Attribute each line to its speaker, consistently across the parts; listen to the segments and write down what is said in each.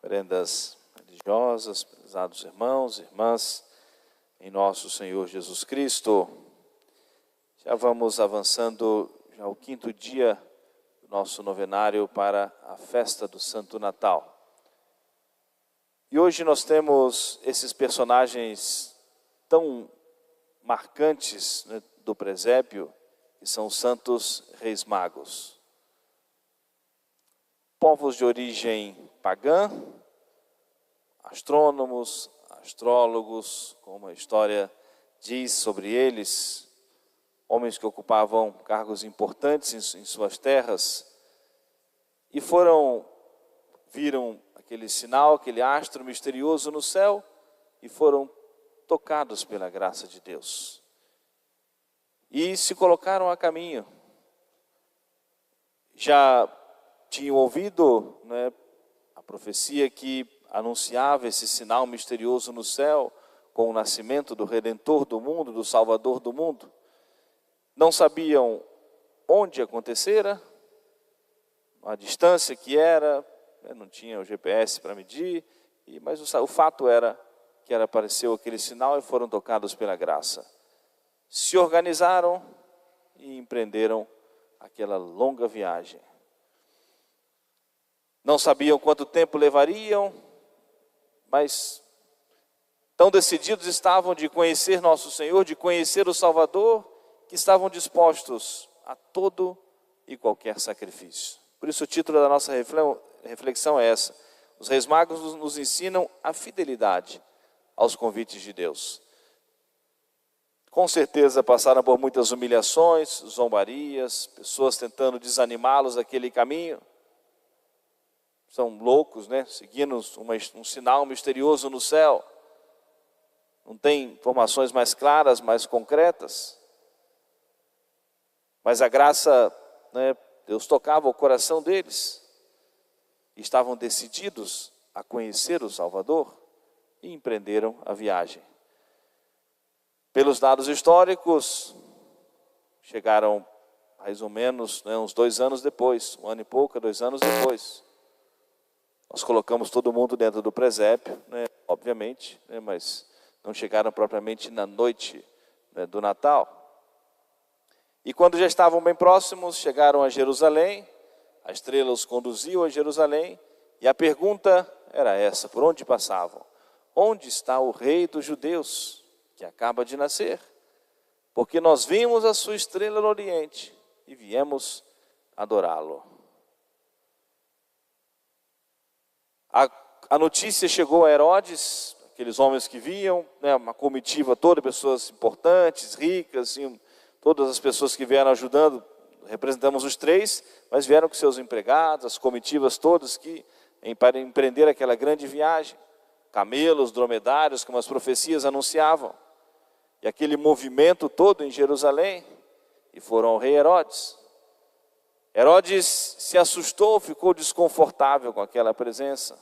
Speaker 1: Prendas religiosas, prezados irmãos e irmãs, em nosso Senhor Jesus Cristo. Já vamos avançando já o 5º dia do nosso novenário para a festa do Santo Natal. E hoje nós temos esses personagens tão marcantes, né, do presépio, que são os santos reis magos. Povos de origem pagã, astrônomos, astrólogos, como a história diz sobre eles, homens que ocupavam cargos importantes em suas terras, e viram aquele sinal, aquele astro misterioso no céu, e foram tocados pela graça de Deus. E se colocaram a caminho. Já tinham ouvido, né, a profecia que anunciava esse sinal misterioso no céu, com o nascimento do Redentor do mundo, do Salvador do mundo. Não sabiam onde acontecera, a distância que era, não tinha o GPS para medir, mas o fato era que apareceu aquele sinal e foram tocados pela graça. Se organizaram e empreenderam aquela longa viagem. Não sabiam quanto tempo levariam, mas tão decididos estavam de conhecer nosso Senhor, de conhecer o Salvador, que estavam dispostos a todo e qualquer sacrifício. Por isso o título da nossa reflexão é essa: os reis magos nos ensinam a fidelidade aos convites de Deus. Com certeza passaram por muitas humilhações, zombarias, pessoas tentando desanimá-los daquele caminho. São loucos, né? Seguindo um sinal misterioso no céu. Não tem informações mais claras, mais concretas. Mas a graça, né, Deus tocava o coração deles. E estavam decididos a conhecer o Salvador e empreenderam a viagem. Pelos dados históricos, chegaram mais ou menos, né, uns 2 anos depois, 1 ano e pouco, 2 anos depois. Nós colocamos todo mundo dentro do presépio, né, obviamente, né, mas não chegaram propriamente na noite, né, do Natal. E quando já estavam bem próximos, chegaram a Jerusalém, a estrela os conduziu a Jerusalém, e a pergunta era essa: por onde passavam? Onde está o rei dos judeus, que acaba de nascer? Porque nós vimos a sua estrela no Oriente e viemos adorá-lo. A notícia chegou a Herodes, aqueles homens que viam, né, uma comitiva toda, pessoas importantes, ricas, assim, todas as pessoas que vieram ajudando, representamos os 3, mas vieram com seus empregados, as comitivas todas para empreender aquela grande viagem. Camelos, dromedários, como as profecias anunciavam. E aquele movimento todo em Jerusalém, e foram ao rei Herodes. Herodes se assustou, ficou desconfortável com aquela presença,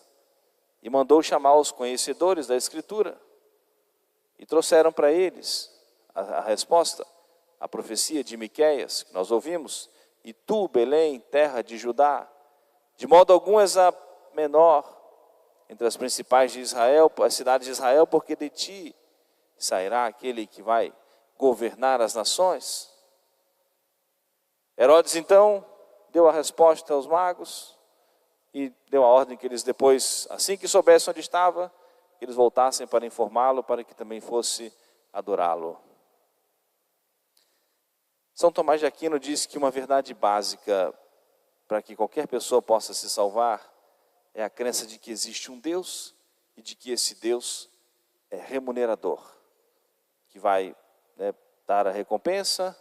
Speaker 1: e mandou chamar os conhecedores da Escritura, e trouxeram para eles a resposta, a profecia de Miqueias, que nós ouvimos: e tu, Belém, terra de Judá, de modo algum és a menor entre as principais de Israel, as cidades de Israel, porque de ti sairá aquele que vai governar as nações. Herodes então deu a resposta aos magos e deu a ordem que eles depois, assim que soubessem onde estava, eles voltassem para informá-lo, para que também fosse adorá-lo. São Tomás de Aquino diz que uma verdade básica para que qualquer pessoa possa se salvar é a crença de que existe um Deus e de que esse Deus é remunerador, que vai, né, dar a recompensa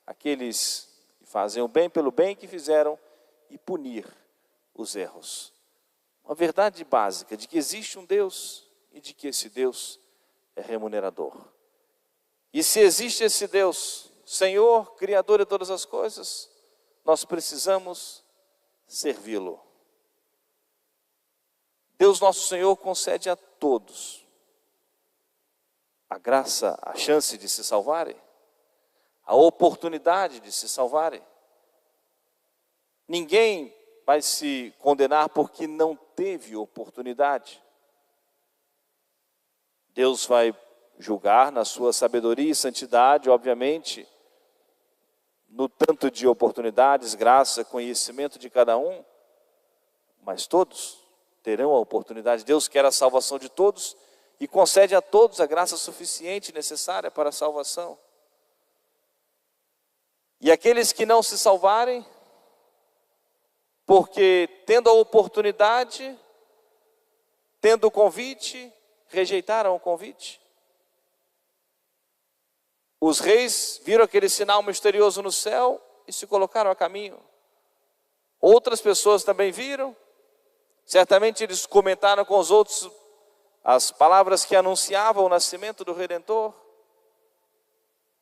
Speaker 1: àqueles que fazem o bem pelo bem que fizeram e punir os erros. Uma verdade básica de que existe um Deus e de que esse Deus é remunerador. E se existe esse Deus, Senhor, Criador de todas as coisas, nós precisamos servi-lo. Deus nosso Senhor concede a todos a graça, a chance de se salvarem, a oportunidade de se salvarem. Ninguém vai se condenar porque não teve oportunidade. Deus vai julgar na sua sabedoria e santidade, obviamente, no tanto de oportunidades, graça, conhecimento de cada um, mas todos terão a oportunidade. Deus quer a salvação de todos e concede a todos a graça suficiente e necessária para a salvação. E aqueles que não se salvarem, porque tendo a oportunidade, tendo o convite, rejeitaram o convite. Os reis viram aquele sinal misterioso no céu e se colocaram a caminho. Outras pessoas também viram. Certamente eles comentaram com os outros as palavras que anunciavam o nascimento do Redentor.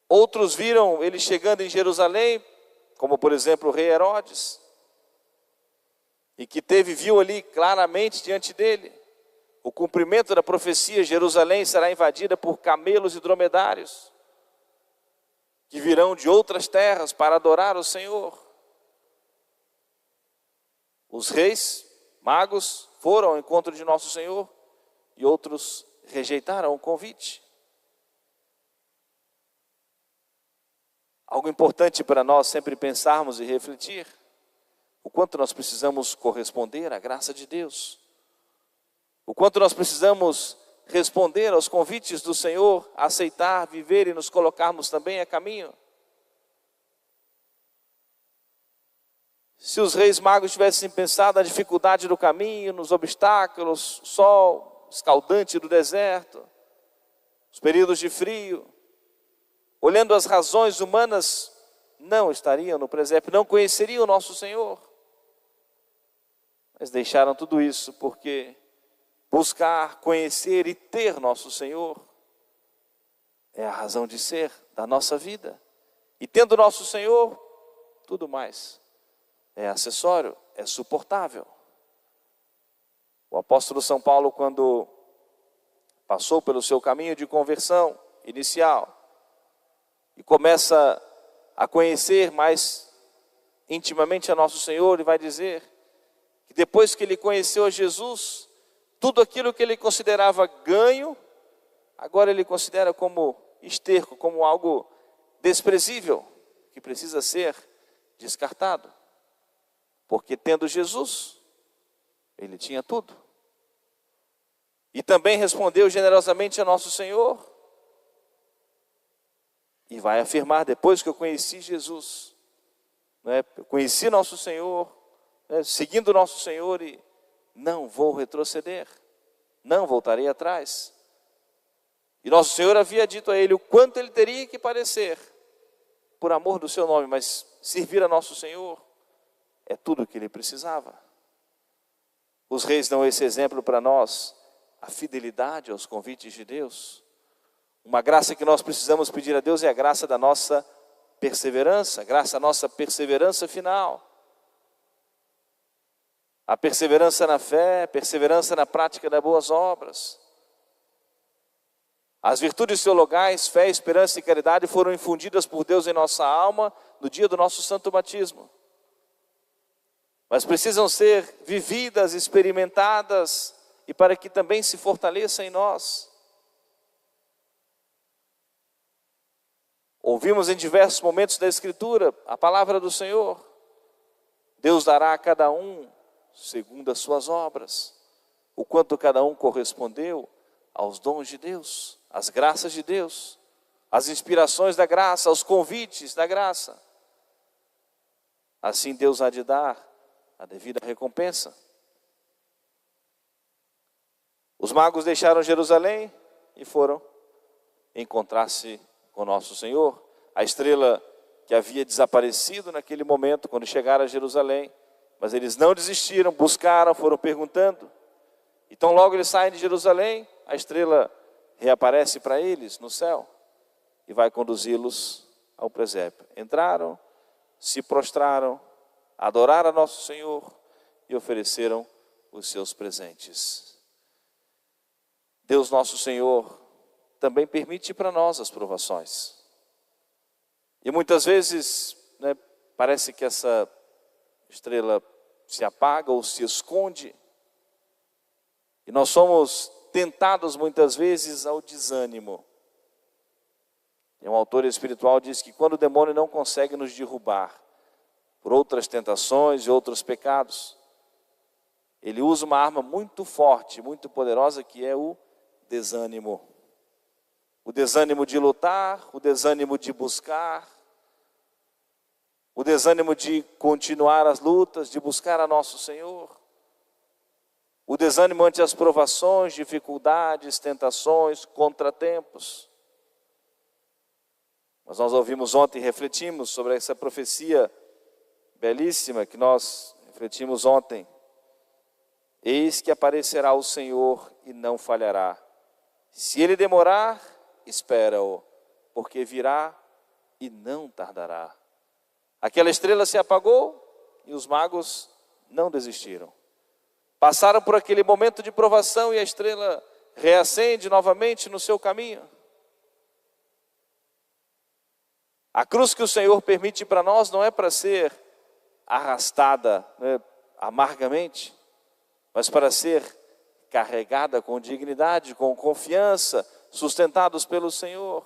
Speaker 1: Outros viram ele chegando em Jerusalém, como por exemplo o rei Herodes, e que viu ali claramente diante dele o cumprimento da profecia: Jerusalém será invadida por camelos e dromedários, que virão de outras terras para adorar o Senhor. Os reis, magos, foram ao encontro de nosso Senhor e outros rejeitaram o convite. Algo importante para nós sempre pensarmos e refletir: o quanto nós precisamos corresponder à graça de Deus, o quanto nós precisamos responder aos convites do Senhor, aceitar, viver e nos colocarmos também a caminho. Se os reis magos tivessem pensado na dificuldade do caminho, nos obstáculos, sol escaldante do deserto, os períodos de frio, olhando as razões humanas, não estariam no presépio, não conheceriam o nosso Senhor. Mas deixaram tudo isso porque buscar, conhecer e ter nosso Senhor é a razão de ser da nossa vida. E tendo nosso Senhor, tudo mais é acessório, é suportável. O apóstolo São Paulo, quando passou pelo seu caminho de conversão inicial e começa a conhecer mais intimamente a nosso Senhor, ele vai dizer que depois que ele conheceu a Jesus, tudo aquilo que ele considerava ganho, agora ele considera como esterco, como algo desprezível, que precisa ser descartado. Porque tendo Jesus, ele tinha tudo. E também respondeu generosamente a nosso Senhor. E vai afirmar: depois que eu conheci Jesus, eu conheci nosso Senhor, seguindo nosso Senhor, e não vou retroceder, não voltarei atrás. E nosso Senhor havia dito a ele o quanto ele teria que padecer por amor do seu nome, mas servir a nosso Senhor é tudo o que ele precisava. Os reis dão esse exemplo para nós, a fidelidade aos convites de Deus. Uma graça que nós precisamos pedir a Deus é a graça da nossa perseverança, a graça da nossa perseverança final. A perseverança na fé, a perseverança na prática das boas obras. As virtudes teologais, fé, esperança e caridade foram infundidas por Deus em nossa alma no dia do nosso santo batismo. Mas precisam ser vividas, experimentadas, e para que também se fortaleça em nós. Ouvimos em diversos momentos da Escritura a palavra do Senhor: Deus dará a cada um segundo as suas obras, o quanto cada um correspondeu aos dons de Deus, às graças de Deus, às inspirações da graça, aos convites da graça. Assim Deus há de dar a devida recompensa. Os magos deixaram Jerusalém e foram encontrar-se com nosso Senhor. A estrela que havia desaparecido naquele momento, quando chegaram a Jerusalém, mas eles não desistiram, buscaram, foram perguntando. Então logo eles saem de Jerusalém, a estrela reaparece para eles no céu e vai conduzi-los ao presépio. Entraram, se prostraram, adoraram a nosso Senhor e ofereceram os seus presentes. Deus nosso Senhor também permite para nós as provações. E muitas vezes, parece que essa estrela se apaga ou se esconde. E nós somos tentados muitas vezes ao desânimo. E um autor espiritual diz que quando o demônio não consegue nos derrubar por outras tentações e outros pecados, ele usa uma arma muito forte, muito poderosa, que é o desânimo. O desânimo de lutar, o desânimo de buscar, o desânimo de continuar as lutas, de buscar a nosso Senhor. O desânimo ante as provações, dificuldades, tentações, contratempos. Mas nós ouvimos ontem e refletimos sobre essa profecia belíssima que nós refletimos ontem. Eis que aparecerá o Senhor e não falhará. Se ele demorar, espera-o, porque virá e não tardará. Aquela estrela se apagou e os magos não desistiram. Passaram por aquele momento de provação e a estrela reacende novamente no seu caminho. A cruz que o Senhor permite para nós não é para ser arrastada, né, amargamente, mas para ser carregada com dignidade, com confiança, sustentados pelo Senhor.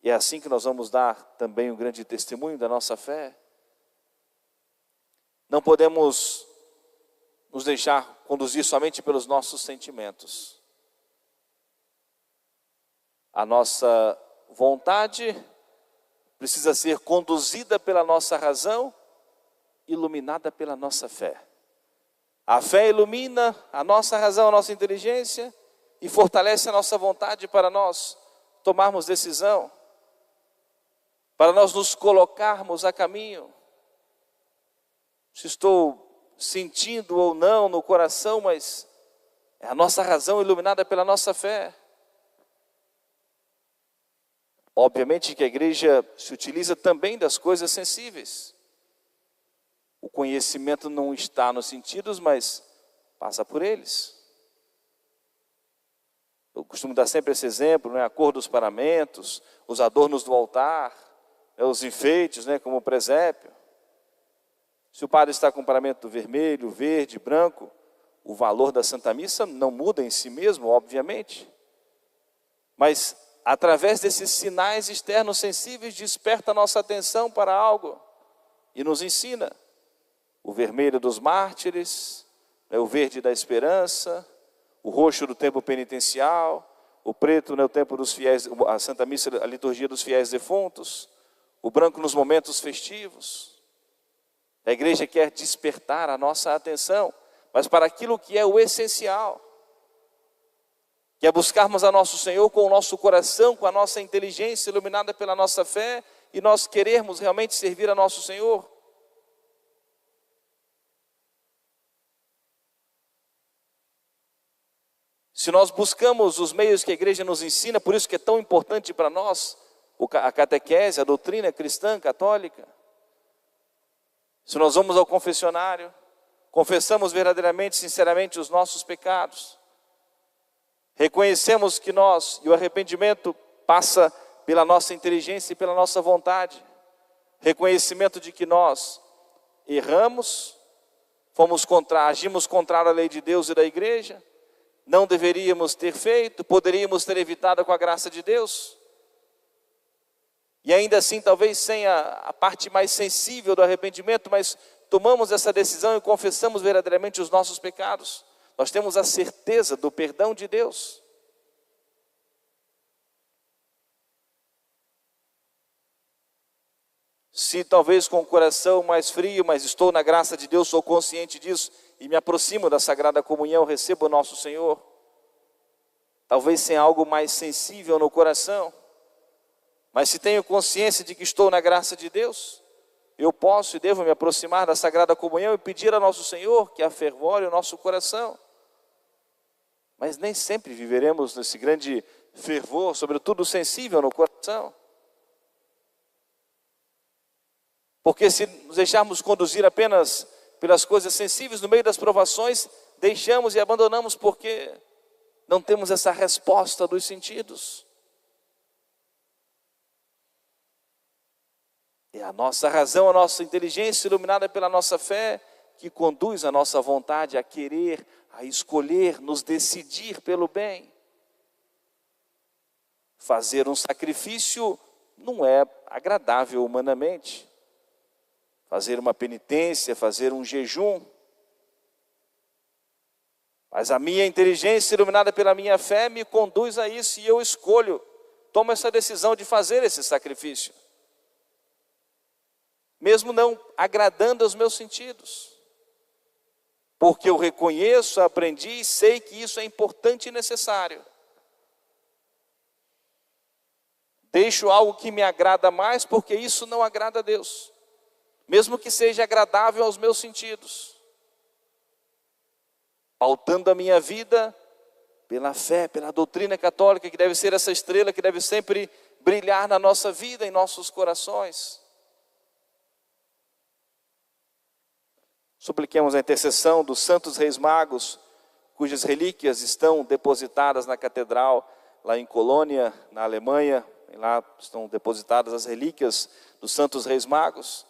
Speaker 1: E é assim que nós vamos dar também um grande testemunho da nossa fé. Não podemos nos deixar conduzir somente pelos nossos sentimentos. A nossa vontade precisa ser conduzida pela nossa razão, iluminada pela nossa fé. A fé ilumina a nossa razão, a nossa inteligência e fortalece a nossa vontade para nós tomarmos decisão, para nós nos colocarmos a caminho. Se estou sentindo ou não no coração, mas é a nossa razão iluminada pela nossa fé. Obviamente que a igreja se utiliza também das coisas sensíveis. O conhecimento não está nos sentidos, mas passa por eles. Eu costumo dar sempre esse exemplo, né? A cor dos paramentos, os adornos do altar, os enfeites, né? Como o presépio. Se o padre está com o paramento vermelho, verde, branco, o valor da Santa Missa não muda em si mesmo, obviamente. Mas através desses sinais externos sensíveis, desperta a nossa atenção para algo e nos ensina. O vermelho dos mártires, o verde da esperança, o roxo do tempo penitencial, o preto no tempo dos fiéis, a Santa Missa, a liturgia dos fiéis defuntos, o branco nos momentos festivos. A igreja quer despertar a nossa atenção, mas para aquilo que é o essencial, que é buscarmos a nosso Senhor com o nosso coração, com a nossa inteligência iluminada pela nossa fé, e nós querermos realmente servir a nosso Senhor. Se nós buscamos os meios que a igreja nos ensina, por isso que é tão importante para nós a catequese, a doutrina cristã católica. Se nós vamos ao confessionário, confessamos verdadeiramente, sinceramente os nossos pecados, reconhecemos que nós, e o arrependimento passa pela nossa inteligência e pela nossa vontade, reconhecimento de que nós erramos, agimos contrário à lei de Deus e da igreja, não deveríamos ter feito, poderíamos ter evitado com a graça de Deus. E ainda assim, talvez sem a parte mais sensível do arrependimento, mas tomamos essa decisão e confessamos verdadeiramente os nossos pecados. Nós temos a certeza do perdão de Deus. Se talvez com o coração mais frio, mas estou na graça de Deus, sou consciente disso, e me aproximo da Sagrada Comunhão, recebo o nosso Senhor. Talvez sem algo mais sensível no coração, mas se tenho consciência de que estou na graça de Deus, eu posso e devo me aproximar da Sagrada Comunhão e pedir a nosso Senhor que afervore o nosso coração. Mas nem sempre viveremos nesse grande fervor, sobretudo sensível no coração. Porque se nos deixarmos conduzir apenas pelas coisas sensíveis no meio das provações, deixamos e abandonamos porque não temos essa resposta dos sentidos. É a nossa razão, a nossa inteligência iluminada pela nossa fé que conduz a nossa vontade a querer, a escolher, nos decidir pelo bem. Fazer um sacrifício não é agradável humanamente. Fazer uma penitência, fazer um jejum. Mas a minha inteligência iluminada pela minha fé me conduz a isso e eu escolho, tomo essa decisão de fazer esse sacrifício. Mesmo não agradando aos meus sentidos. Porque eu reconheço, aprendi e sei que isso é importante e necessário. Deixo algo que me agrada mais porque isso não agrada a Deus. Mesmo que seja agradável aos meus sentidos. Pautando a minha vida pela fé, pela doutrina católica, que deve ser essa estrela que deve sempre brilhar na nossa vida, em nossos corações. Supliquemos a intercessão dos santos reis magos, cujas relíquias estão depositadas na catedral, lá em Colônia, na Alemanha. E lá estão depositadas as relíquias dos santos reis magos,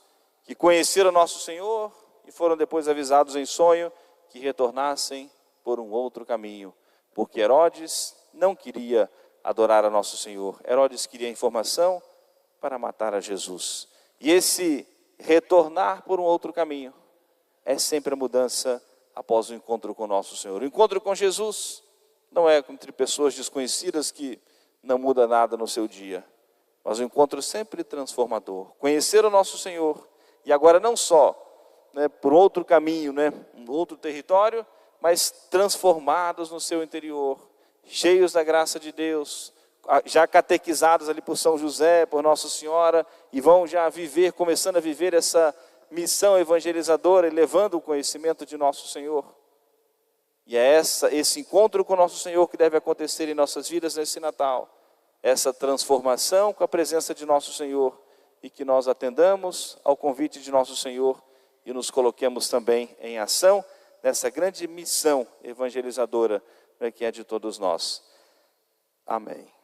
Speaker 1: que conheceram nosso Senhor e foram depois avisados em sonho que retornassem por um outro caminho. Porque Herodes não queria adorar a nosso Senhor. Herodes queria informação para matar a Jesus. E esse retornar por um outro caminho é sempre a mudança após o encontro com nosso Senhor. O encontro com Jesus não é entre pessoas desconhecidas que não muda nada no seu dia, mas um encontro sempre transformador. Conhecer o nosso Senhor, e agora não só por outro caminho, um outro território, mas transformados no seu interior, cheios da graça de Deus, já catequizados ali por São José, por Nossa Senhora, e vão já viver, começando a viver essa missão evangelizadora e levando o conhecimento de nosso Senhor. E é esse encontro com nosso Senhor que deve acontecer em nossas vidas nesse Natal. Essa transformação com a presença de nosso Senhor e que nós atendamos ao convite de nosso Senhor e nos coloquemos também em ação nessa grande missão evangelizadora que é de todos nós. Amém.